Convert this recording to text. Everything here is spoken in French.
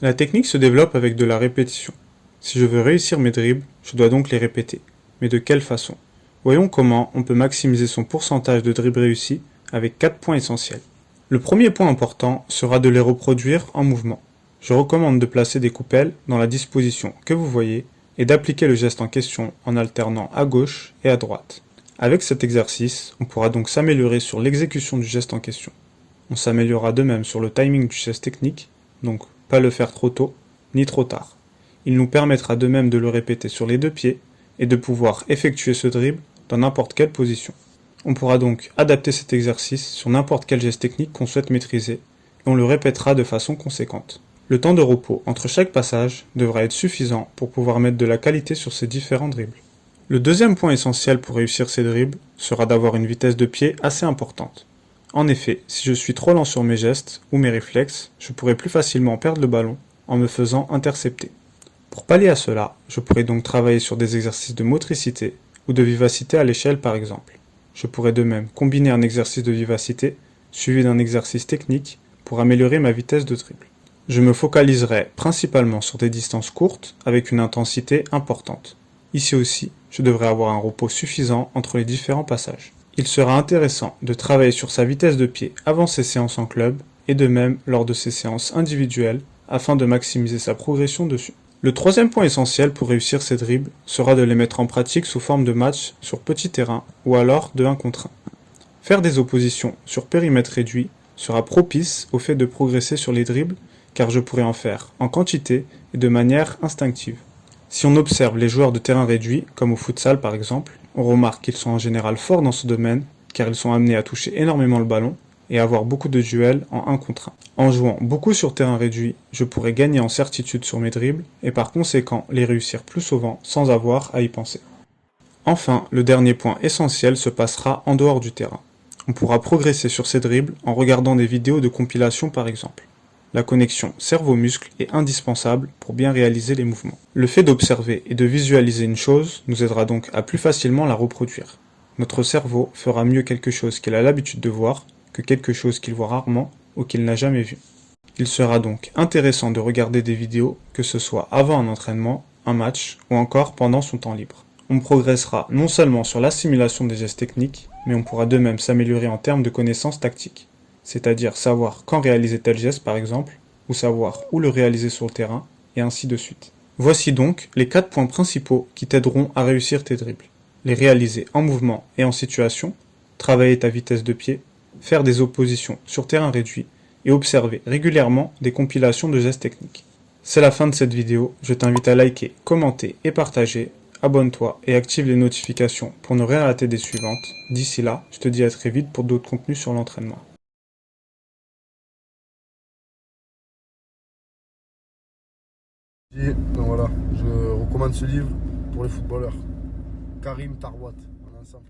La technique se développe avec de la répétition. Si je veux réussir mes dribbles, je dois donc les répéter. Mais de quelle façon? Voyons comment on peut maximiser son pourcentage de dribbles réussis avec 4 points essentiels. Le premier point important sera de les reproduire en mouvement. Je recommande de placer des coupelles dans la disposition que vous voyez et d'appliquer le geste en question en alternant à gauche et à droite. Avec cet exercice, on pourra donc s'améliorer sur l'exécution du geste en question. On s'améliorera de même sur le timing du geste technique, donc pas le faire trop tôt ni trop tard. Il nous permettra de même de le répéter sur les deux pieds et de pouvoir effectuer ce dribble dans n'importe quelle position. On pourra donc adapter cet exercice sur n'importe quel geste technique qu'on souhaite maîtriser et on le répétera de façon conséquente. Le temps de repos entre chaque passage devra être suffisant pour pouvoir mettre de la qualité sur ces différents dribbles. Le deuxième point essentiel pour réussir ces dribbles sera d'avoir une vitesse de pied assez importante. En effet, si je suis trop lent sur mes gestes ou mes réflexes, je pourrai plus facilement perdre le ballon en me faisant intercepter. Pour pallier à cela, je pourrais donc travailler sur des exercices de motricité ou de vivacité à l'échelle par exemple. Je pourrais de même combiner un exercice de vivacité suivi d'un exercice technique pour améliorer ma vitesse de dribble. Je me focaliserai principalement sur des distances courtes avec une intensité importante. Ici aussi, je devrais avoir un repos suffisant entre les différents passages. Il sera intéressant de travailler sur sa vitesse de pied avant ses séances en club et de même lors de ses séances individuelles afin de maximiser sa progression dessus. Le troisième point essentiel pour réussir ces dribbles sera de les mettre en pratique sous forme de match sur petit terrain ou alors de 1 contre 1. Faire des oppositions sur périmètre réduit sera propice au fait de progresser sur les dribbles car je pourrai en faire en quantité et de manière instinctive. Si on observe les joueurs de terrain réduit, comme au futsal par exemple, on remarque qu'ils sont en général forts dans ce domaine car ils sont amenés à toucher énormément le ballon et à avoir beaucoup de duels en 1 contre 1. En jouant beaucoup sur terrain réduit, je pourrais gagner en certitude sur mes dribbles et par conséquent les réussir plus souvent sans avoir à y penser. Enfin, le dernier point essentiel se passera en dehors du terrain. On pourra progresser sur ces dribbles en regardant des vidéos de compilation par exemple. La connexion cerveau-muscle est indispensable pour bien réaliser les mouvements. Le fait d'observer et de visualiser une chose nous aidera donc à plus facilement la reproduire. Notre cerveau fera mieux quelque chose qu'il a l'habitude de voir que quelque chose qu'il voit rarement ou qu'il n'a jamais vu. Il sera donc intéressant de regarder des vidéos, que ce soit avant un entraînement, un match ou encore pendant son temps libre. On progressera non seulement sur l'assimilation des gestes techniques, mais on pourra de même s'améliorer en termes de connaissances tactiques. C'est-à-dire savoir quand réaliser tel geste par exemple, ou savoir où le réaliser sur le terrain, et ainsi de suite. Voici donc les 4 points principaux qui t'aideront à réussir tes dribbles. Les réaliser en mouvement et en situation, travailler ta vitesse de pied, faire des oppositions sur terrain réduit, et observer régulièrement des compilations de gestes techniques. C'est la fin de cette vidéo, je t'invite à liker, commenter et partager, abonne-toi et active les notifications pour ne rien rater des suivantes. D'ici là, je te dis à très vite pour d'autres contenus sur l'entraînement. Et donc voilà, je recommande ce livre pour les footballeurs. Karim Tarwat, en ensemble.